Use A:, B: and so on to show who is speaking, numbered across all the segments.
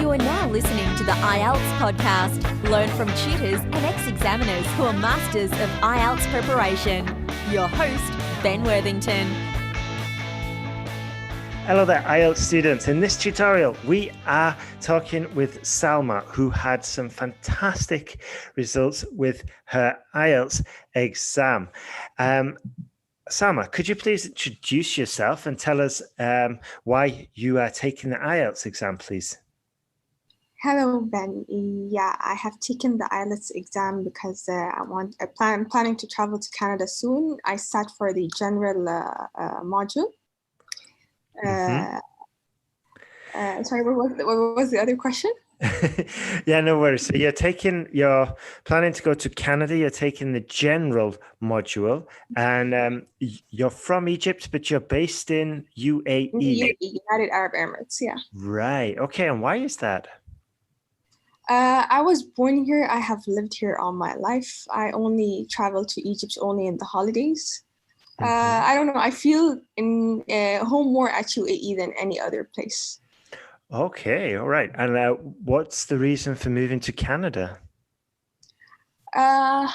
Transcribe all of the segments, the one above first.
A: You are now listening to the IELTS podcast. Learn from tutors and ex-examiners who are masters of IELTS preparation. Your host, Ben Worthington.
B: Hello there, IELTS students. In this tutorial, we are talking with Salma, who had some fantastic results with her IELTS exam. Salma, could you please introduce yourself and tell us why you are taking the IELTS exam, please?
C: Hello, Ben. Yeah, I have taken the IELTS exam because I'm planning to travel to Canada soon. I sat for the general module. Sorry, what was the other question?
B: Yeah, no worries. So you're planning to go to Canada. You're taking the general module, and you're from Egypt, but you're based in UAE.
C: United Arab Emirates, yeah.
B: Right. Okay. And why is that?
C: I was born here. I have lived here all my life. I only travel to Egypt only in the holidays. I don't know. I feel in home more at UAE than any other place.
B: Okay, all right. And what's the reason for moving to Canada?
C: I'm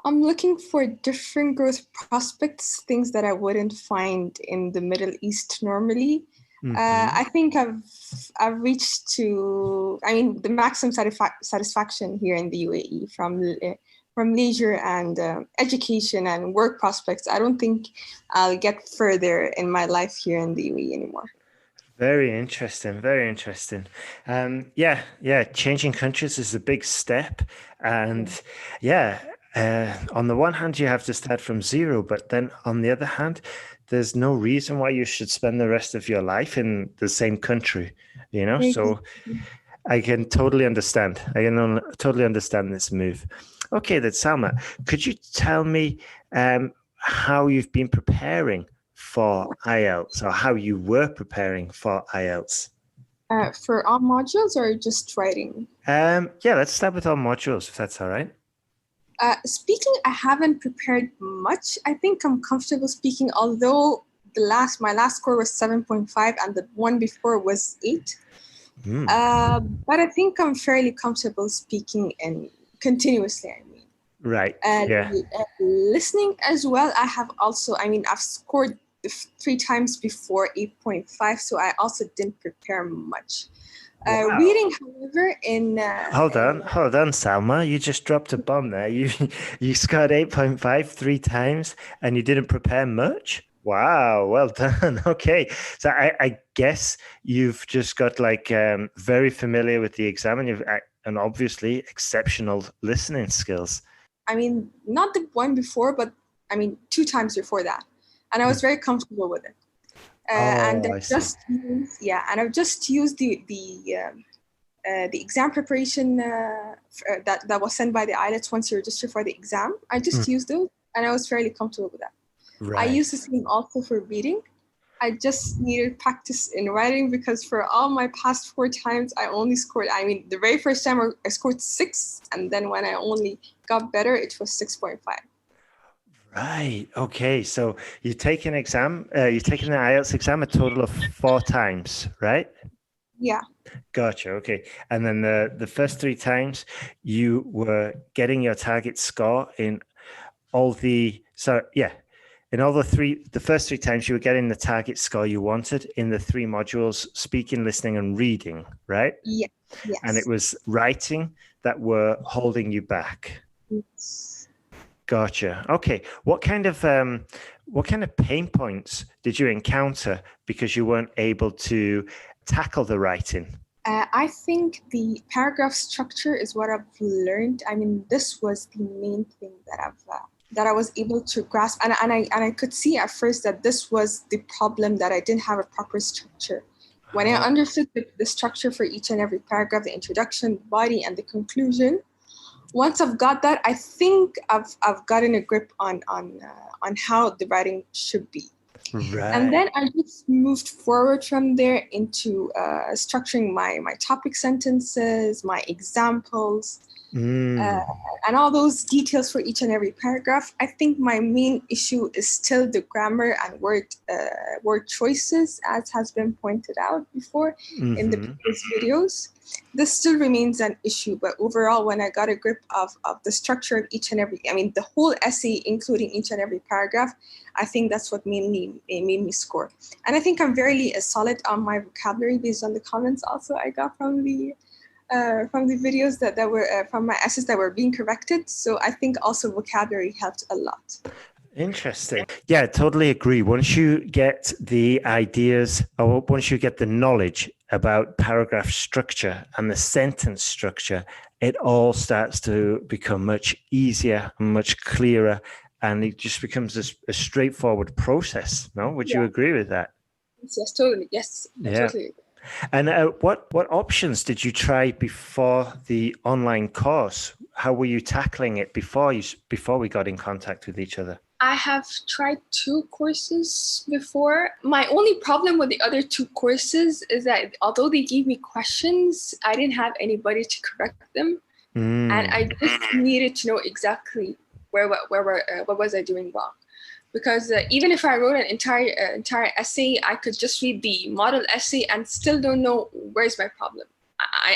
C: looking for different growth prospects, things that I wouldn't find in the Middle East normally. I think I've reached the maximum satisfaction here in the UAE from leisure and education and work prospects. I don't think I'll get further in my life here in the UAE anymore.
B: Very interesting. Very interesting. Yeah. Changing countries is a big step. And on the one hand, you have to start from zero. But then on the other hand, there's no reason why you should spend the rest of your life in the same country, you know? So I can totally understand. I can totally understand this move. Okay, then, Salma, could you tell me how you've been preparing for IELTS, or how you were preparing for IELTS?
C: For all modules or just writing?
B: Let's start with all modules, if that's all right.
C: Speaking, I haven't prepared much. I think I'm comfortable speaking, although my last score was 7.5 and the one before was 8. But I think I'm fairly comfortable speaking and continuously,
B: Right.
C: Listening as well, I've scored 3 times before 8.5, so I also didn't prepare much.
B: Wow.
C: Reading, however,
B: Hold on, Salma. You just dropped a bomb there. You scored 8.5 3 times and you didn't prepare much? Wow, well done. Okay. So I guess you've just got very familiar with the exam, and obviously exceptional listening skills.
C: Not the one before, but 2 times before that. And I was very comfortable with it. I've just used the exam preparation that was sent by the IELTS once you register for the exam. I just used those, and I was fairly comfortable with that.
B: Right.
C: I used the same also for reading. I just needed practice in writing because for all my past 4 times, I only scored, the very first time I scored 6, and then when I only got better, it was 6.5.
B: Right. Okay. So you've taken the IELTS exam a total of 4 times, right?
C: Yeah.
B: Gotcha. Okay. And then the first 3 times you were getting your target score in all the first 3 times you were getting the target score you wanted in the 3 modules, speaking, listening, and reading, right?
C: Yeah. Yes.
B: And it was writing that were holding you back.
C: Yes.
B: Gotcha. Okay. What kind of pain points did you encounter because you weren't able to tackle the writing?
C: I think the paragraph structure is what I've learned. This was the main thing that I was able to grasp, and I could see at first that this was the problem, that I didn't have a proper structure. When I understood the structure for each and every paragraph, the introduction, the body, and the conclusion. Once I've got that, I think I've gotten a grip on how the writing should be.
B: Right.
C: And then I just moved forward from there into structuring my topic sentences, my examples, and all those details for each and every paragraph. I think my main issue is still the grammar and word choices, as has been pointed out before in the previous videos. this still remains an issue. But overall, when I got a grip of the structure of each and every, I mean, the whole essay, including each and every paragraph, I think that's what made me score. And I think I'm very solid on my vocabulary based on the comments also I got from the videos that were from my essays that were being corrected. So I think also vocabulary helped a lot.
B: Interesting. Yeah, totally agree. Once you get the ideas, or once you get the knowledge about paragraph structure and the sentence structure, it all starts to become much easier and much clearer, and it just becomes a straightforward process. No, would you agree with that?
C: Yes, totally. Yes,
B: yeah.
C: Totally.
B: And what options did you try before the online course? How were you tackling it before we got in contact with each other?
C: I have tried 2 courses before. My only problem with the other 2 courses is that although they gave me questions, I didn't have anybody to correct them. And I just needed to know exactly what was I doing wrong. Because even if I wrote an entire essay, I could just read the model essay and still don't know where's my problem.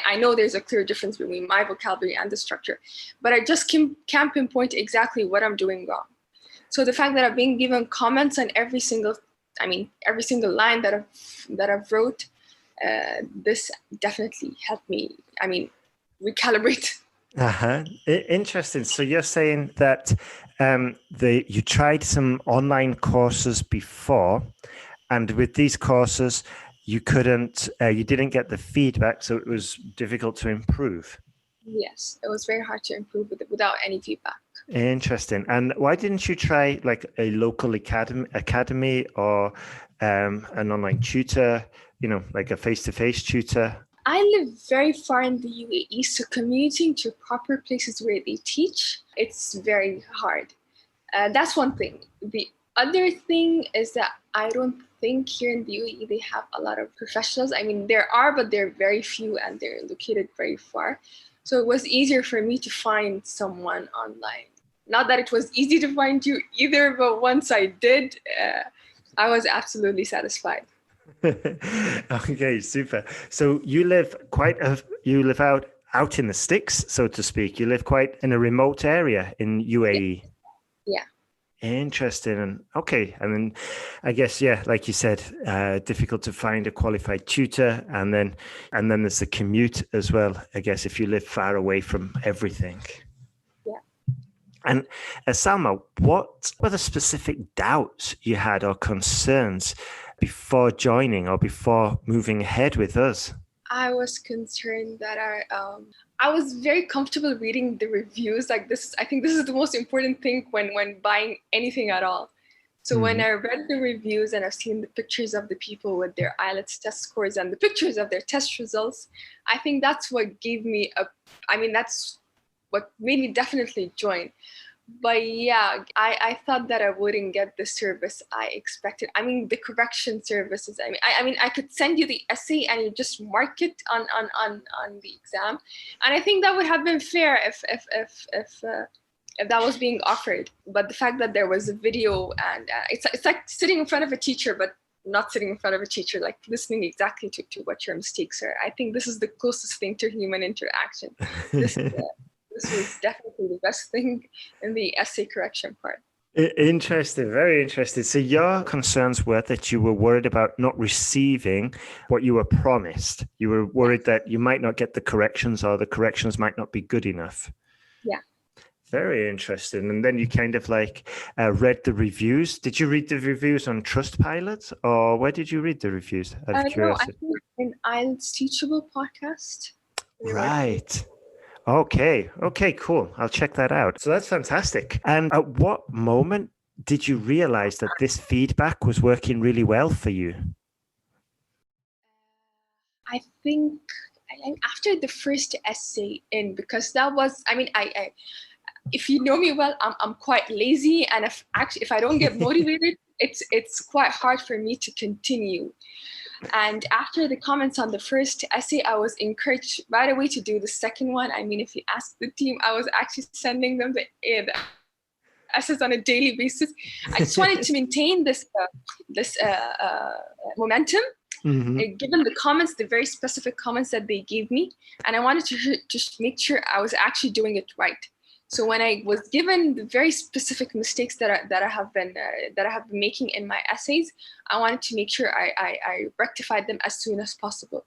C: I know there's a clear difference between my vocabulary and the structure, but I just can't pinpoint exactly what I'm doing wrong. So the fact that I've been given comments on every single line that I've wrote, this definitely helped me, recalibrate.
B: Interesting. So you're saying that you tried some online courses before, and with these courses, you didn't get the feedback, so it was difficult to improve.
C: Yes, it was very hard to improve without any feedback.
B: Interesting. And why didn't you try like a local academy or an online tutor, like a face-to-face tutor?
C: I live very far in the UAE, so commuting to proper places where they teach, it's very hard. That's one thing. The other thing is that I don't think here in the UAE they have a lot of professionals. I mean, there are, but they're very few and they're located very far. So it was easier for me to find someone online. Not that it was easy to find you either, but once I did, I was absolutely satisfied.
B: Okay, super. So you live out in the sticks, so to speak. You live quite in a remote area in UAE.
C: Yeah.
B: Interesting. And okay, and then I guess like you said, difficult to find a qualified tutor, and then there's the commute as well, I guess, if you live far away from everything.
C: Yeah.
B: And Salma, what were the specific doubts you had or concerns before joining or before moving ahead with us?
C: I was concerned that I was very comfortable reading the reviews. I think this is the most important thing when buying anything at all. So when I read the reviews and I've seen the pictures of the people with their IELTS test scores and the pictures of their test results, I think that's what gave me that's what made me definitely join. But yeah, I thought that I wouldn't get the service I expected. I mean, the correction services. I could send you the essay and you just mark it on the exam, and I think that would have been fair if that was being offered. But the fact that there was a video and it's like sitting in front of a teacher, but not sitting in front of a teacher, like listening exactly to what your mistakes are. I think this is the closest thing to human interaction. This was definitely the best thing in the essay correction part.
B: Interesting, very interesting. So your concerns were that you were worried about not receiving what you were promised. You were worried that you might not get the corrections or the corrections might not be good enough.
C: Yeah.
B: Very interesting. And then you kind of read the reviews. Did you read the reviews on Trustpilot, or where did you read the reviews? Out of curiosity.
C: No, I think an IELTS Teachable podcast.
B: Right. Okay, cool. I'll check that out. So that's fantastic. And at what moment did you realize that this feedback was working really well for you?
C: I think after the first essay because that was, I if you know me well, I'm quite lazy, and if I don't get motivated, it's quite hard for me to continue. And after the comments on the first essay, I was encouraged right away to do the second one. I mean, if you ask the team, I was actually sending them the essays on a daily basis. I just wanted to maintain this momentum. given the comments, the very specific comments that they gave me, and I wanted to just make sure I was actually doing it right. So when I was given the very specific mistakes that I have been making in my essays, I wanted to make sure I rectified them as soon as possible.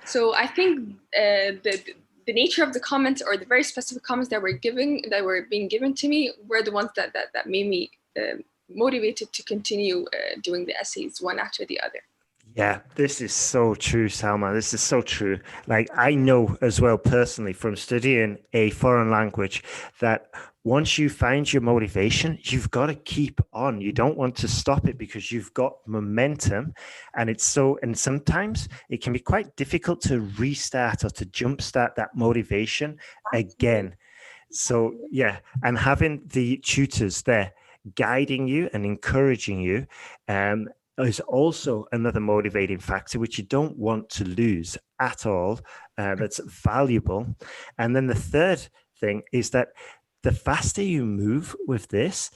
C: So I think the nature of the comments, or the very specific comments that were being given to me, were the ones that made me motivated to continue doing the essays one after the other.
B: Yeah, this is so true, Salma. This is so true. Like, I know as well personally from studying a foreign language that once you find your motivation, you've got to keep on. You don't want to stop it because you've got momentum. And sometimes it can be quite difficult to restart or to jumpstart that motivation again. So yeah, and having the tutors there guiding you and encouraging you, is also another motivating factor, which you don't want to lose at all. That's valuable. And then the third thing is that the faster you move with this,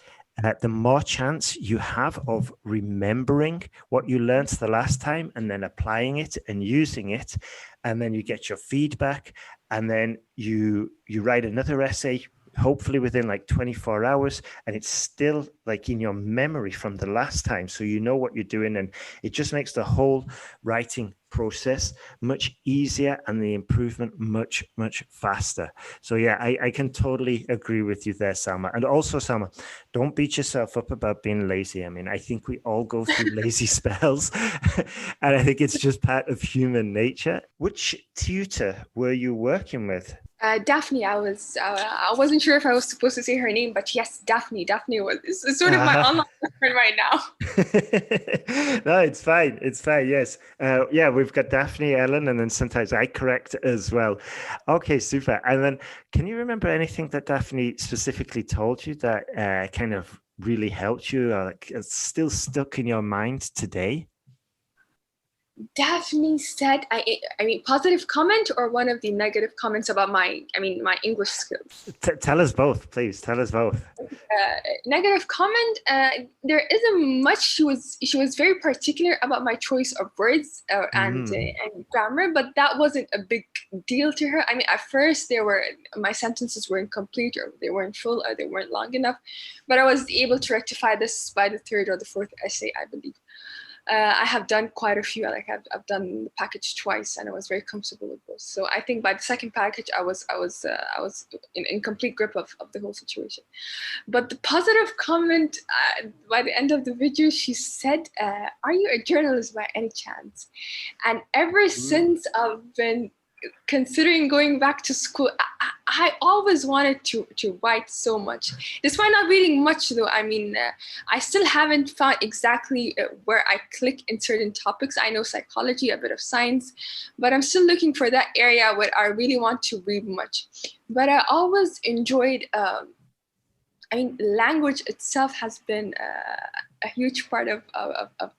B: the more chance you have of remembering what you learned the last time and then applying it and using it. And then you get your feedback, and then you write another essay, hopefully within like 24 hours, and it's still like in your memory from the last time. So you know what you're doing, and it just makes the whole writing process much easier and the improvement much, much faster. So yeah, I can totally agree with you there, Salma. And also, Salma, don't beat yourself up about being lazy. I mean, I think we all go through lazy spells, and I think it's just part of human nature. Which tutor were you working with?
C: Daphne. I wasn't sure if I was supposed to say her name, but yes, Daphne. Daphne is sort of my online friend right now.
B: No, it's fine. It's fine. Yes. Yeah, we've got Daphne, Ellen, and then sometimes I correct as well. Okay, super. And then can you remember anything that Daphne specifically told you that kind of really helped you, or like, it's still stuck in your mind today?
C: Daphne said, I mean, positive comment or one of the negative comments about my English skills?
B: Tell us both, please. Tell us both.
C: Negative comment, there isn't much. She was very particular about my choice of words and grammar, but that wasn't a big deal to her. I mean, at first my sentences were incomplete, or they weren't full, or they weren't long enough, but I was able to rectify this by the third or the fourth essay, I believe. I have done quite a few. Like I've done the package twice, and I was very comfortable with those. So I think by the second package, I was in complete grip of the whole situation. But the positive comment by the end of the video, she said, "Are you a journalist by any chance?" And ever since I've been considering going back to school, I always wanted to write so much. Despite not reading much, though, I mean, I still haven't found exactly where I click in certain topics. I know psychology, a bit of science, but I'm still looking for that area where I really want to read much. But I always enjoyed, language itself has been a huge part of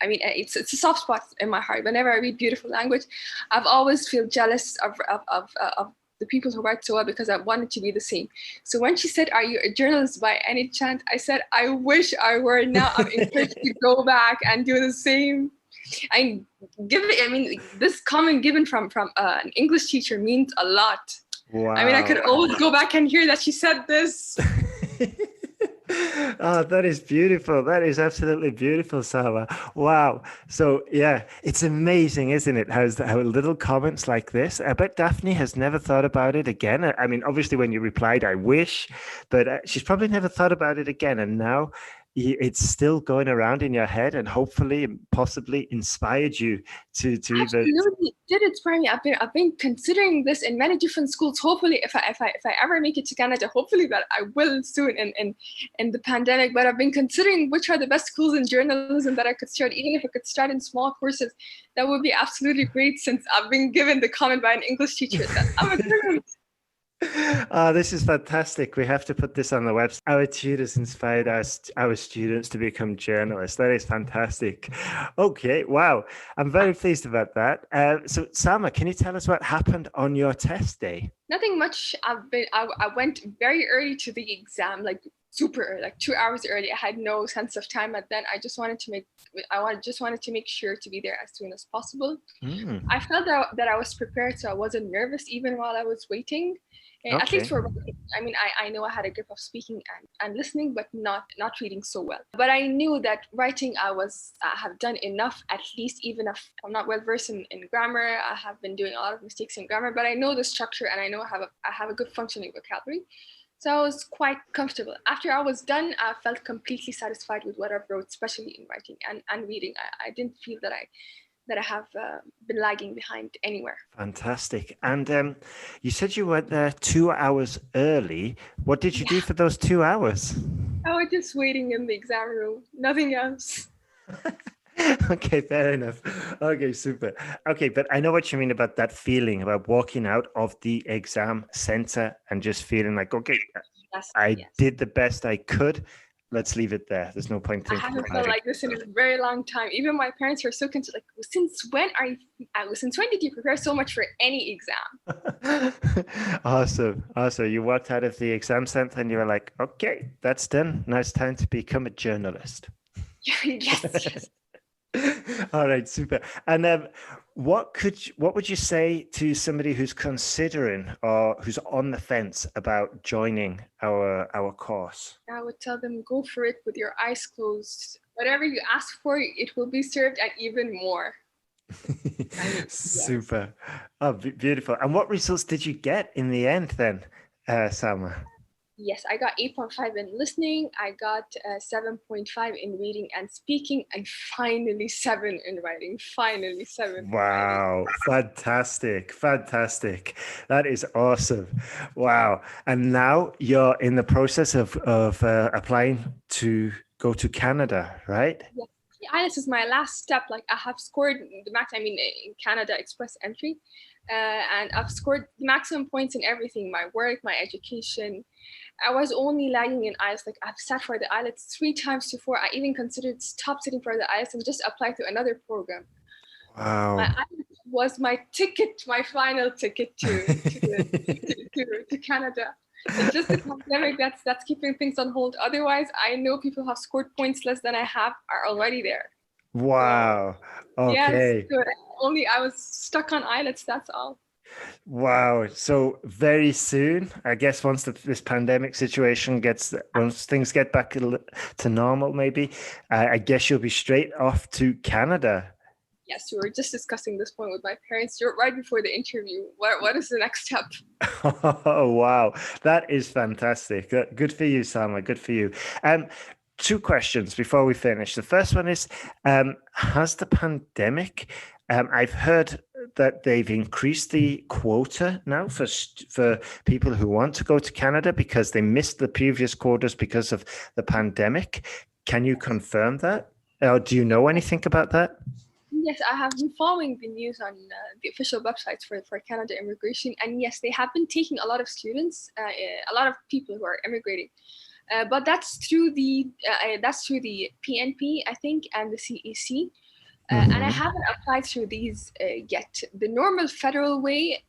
C: it's a soft spot in my heart. Whenever I read beautiful language, I've always feel jealous of the people who write so well, because I wanted to be the same. So when she said, "Are you a journalist by any chance?" I said, "I wish I were." Now I'm encouraged to go back and do the same. This comment given from an English teacher means a lot.
B: Wow.
C: I mean, I could always go back and hear that she said this.
B: Oh, that is beautiful. That is absolutely beautiful, Salma. Wow. So yeah, it's amazing, isn't it? How little comments like this. I bet Daphne has never thought about it again. I mean, obviously when you replied, "I wish," but she's probably never thought about it again. And now it's still going around in your head, and hopefully, possibly inspired you to
C: Absolutely. It did inspire me. I've been considering this in many different schools. Hopefully, if I ever make it to Canada, hopefully that I will soon in the pandemic. But I've been considering which are the best schools in journalism that I could start. Even if I could start in small courses, that would be absolutely great. Since I've been given the comment by an English teacher that I'm a journalist.
B: Oh, this is fantastic. We have to put this on the website. Our tutors inspired our students to become journalists. That is fantastic. Okay, wow. I'm very pleased about that. So Salma, can you tell us what happened on your test day?
C: Nothing much. I went very early to the exam, like super early, like 2 hours early. I had no sense of time, and then I just wanted to make sure to be there as soon as possible. I felt that I was prepared, so I wasn't nervous even while I was waiting. And at least for, I mean, I know I had a grip of speaking and listening, but not reading so well. But I knew that writing, I have done enough, at least, even if I'm not well versed in grammar. I have been doing a lot of mistakes in grammar, but I know the structure and I know I have a good functioning vocabulary. So I was quite comfortable. After I was done, I felt completely satisfied with what I wrote, especially in writing and reading. I didn't feel that I have been lagging behind anywhere.
B: Fantastic. And you said you went there 2 hours early. What did you do for those 2 hours?
C: I was just waiting in the exam room, nothing else.
B: Okay, fair enough. Okay, super. Okay, but I know what you mean about that feeling, about walking out of the exam center and just feeling like, okay, I did the best I could. Let's leave it there. There's no point thinking
C: I haven't felt like this in a very long time. Even my parents were so concerned, like, since when did you prepare so much for any exam?
B: Awesome. You walked out of the exam center and you were like, okay, that's done. Now it's time to become a journalist.
C: Yes.
B: All right, super. And what would you say to somebody who's considering or who's on the fence about joining our course?
C: I would tell them, go for it with your eyes closed. Whatever you ask for, it will be served and even more.
B: Super. Oh, beautiful. And what results did you get in the end then, Salma?
C: Yes, I got 8.5 in listening. I got 7.5 in reading and speaking, and finally 7 in writing. Finally 7.
B: Wow, fantastic. That is awesome. Wow. And now you're in the process of applying to go to Canada, right?
C: Yes. IELTS is my last step. Like, I have scored the max, in Canada Express entry, and I've scored maximum points in everything, my work, my education. I was only lagging in IELTS. Like, I've sat for the IELTS 3 times before. I even considered stop sitting for the IELTS and just apply to another program.
B: Wow.
C: My IELTS was my final ticket to Canada. It's just the pandemic that's keeping things on hold. Otherwise, I know people who have scored points less than I have are already there.
B: Wow. Okay.
C: Yes, only I was stuck on IELTS, that's all.
B: Wow. So very soon, I guess once this pandemic situation once things get back to normal, maybe, I guess you'll be straight off to Canada.
C: Yes, we were just discussing this point with my parents right before the interview. What is the next step?
B: Oh, wow. That is fantastic. Good for you, Salma. Good for you. 2 questions before we finish. The first one is, has the pandemic, I've heard that they've increased the quota now for people who want to go to Canada because they missed the previous quotas because of the pandemic. Can you confirm that? Or do you know anything about that?
C: Yes, I have been following the news on the official websites for Canada immigration, and yes, they have been taking a lot of students, a lot of people who are immigrating, but that's through the PNP, I think, and the CEC, and I haven't applied through these yet. The normal federal way,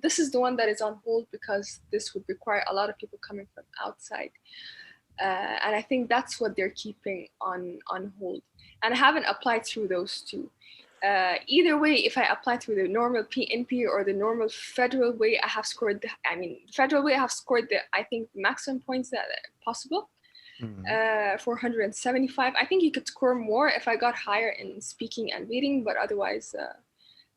C: this is the one that is on hold because this would require a lot of people coming from outside, and I think that's what they're keeping on hold. And I haven't applied through those 2. Either way, if I apply through the normal PNP or the normal federal way, I have scored federal way, I have scored I think maximum points that possible, 475. I think you could score more if I got higher in speaking and reading, but otherwise,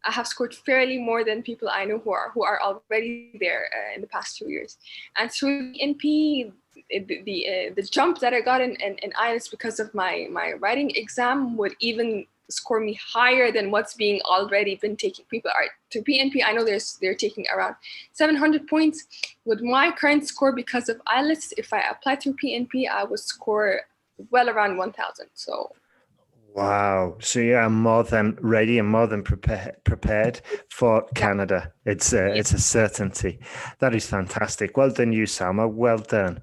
C: I have scored fairly more than people I know who are already there in the past 2 years. And through PNP, the jump that I got in IELTS because of my writing exam would even score me higher than what's being already been taking. People are to PNP. I know they're taking around 700 points. With my current score because of IELTS, if I apply through PNP, I would score well around 1,000. So.
B: Wow. So you are more than ready and more than prepared for Canada. It's a certainty. That is fantastic. Well done, you, Salma. Well done.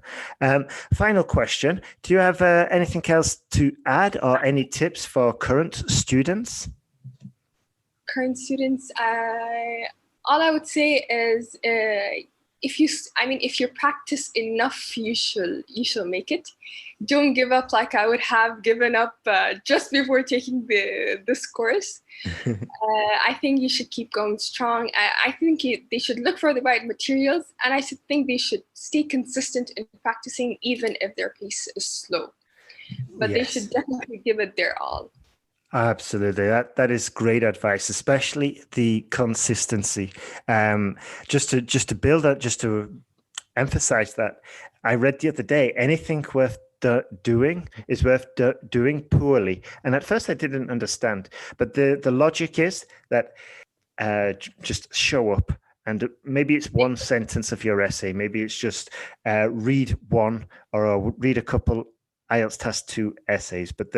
B: Final question. Do you have anything else to add or any tips for current students?
C: Current students, all I would say is if you practice enough, you shall make it. Don't give up like I would have given up just before taking this course. I think you should keep going strong. I think they should look for the right materials, and I think they should stay consistent in practicing even if their pace is slow. But they should definitely give it their all.
B: Absolutely. That is great advice, especially the consistency. Just to build that, just to emphasize that, I read the other day, anything worth doing is worth doing poorly. And at first I didn't understand, but the logic is that just show up. And maybe it's one sentence of your essay. Maybe it's just read one or read a couple IELTS Task 2 essays, but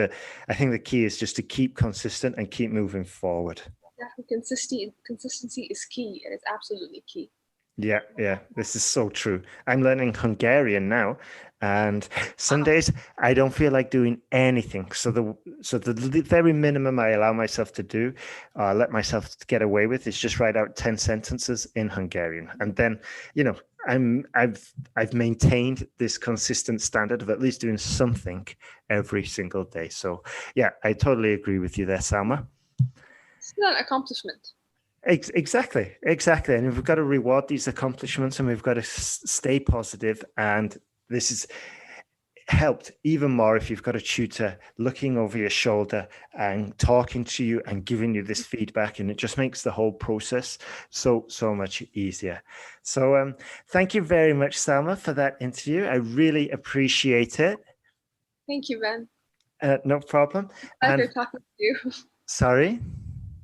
B: I think the key is just to keep consistent and keep moving forward.
C: Yeah, consistency is key. It is absolutely key.
B: Yeah, this is so true. I'm learning Hungarian now, and some days I don't feel like doing anything. So the very minimum I allow myself to do, let myself get away with, is just write out 10 sentences in Hungarian, and then I've maintained this consistent standard of at least doing something every single day. So yeah, I totally agree with you there, Salma.
C: It's not an accomplishment.
B: Exactly. And we've got to reward these accomplishments, and we've got to stay positive. And this is helped even more if you've got a tutor looking over your shoulder and talking to you and giving you this feedback, and it just makes the whole process so much easier. So thank you very much, Salma, for that interview. I really appreciate it.
C: Thank you, Ben.
B: No problem.
C: Pleasure talking to you.
B: Sorry?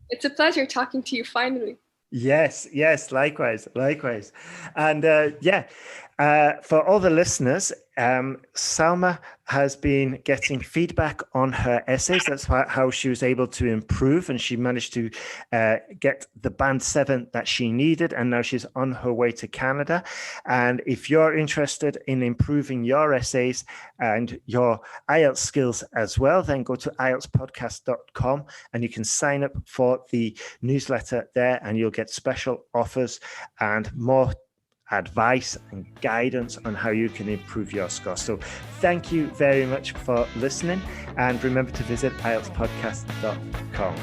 C: It's a pleasure talking to you finally.
B: Yes, likewise. And for all the listeners, Salma has been getting feedback on her essays. That's how she was able to improve, and she managed to get the band 7 that she needed, and now she's on her way to Canada. And if you're interested in improving your essays and your IELTS skills as well, then go to IELTSpodcast.com and you can sign up for the newsletter there, and you'll get special offers and more advice and guidance on how you can improve your score. So thank you very much for listening, and remember to visit IELTSpodcast.com.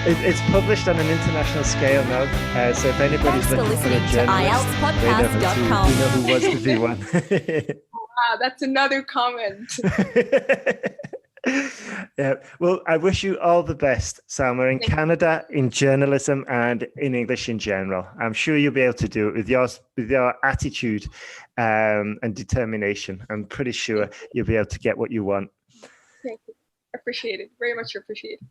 B: It's published on an international scale now, so if anybody's
A: Thanks for
B: looking for a
A: listening to
B: journalist,
A: IELTSpodcast.com.
B: we know who was the V1.
C: Wow, that's another comment.
B: Yeah, well, I wish you all the best, Salma, in Canada, in journalism, and in English in general. I'm sure you'll be able to do it with your attitude and determination. I'm pretty sure you'll be able to get what you want.
C: Thank you. Appreciate it. Very much appreciate it.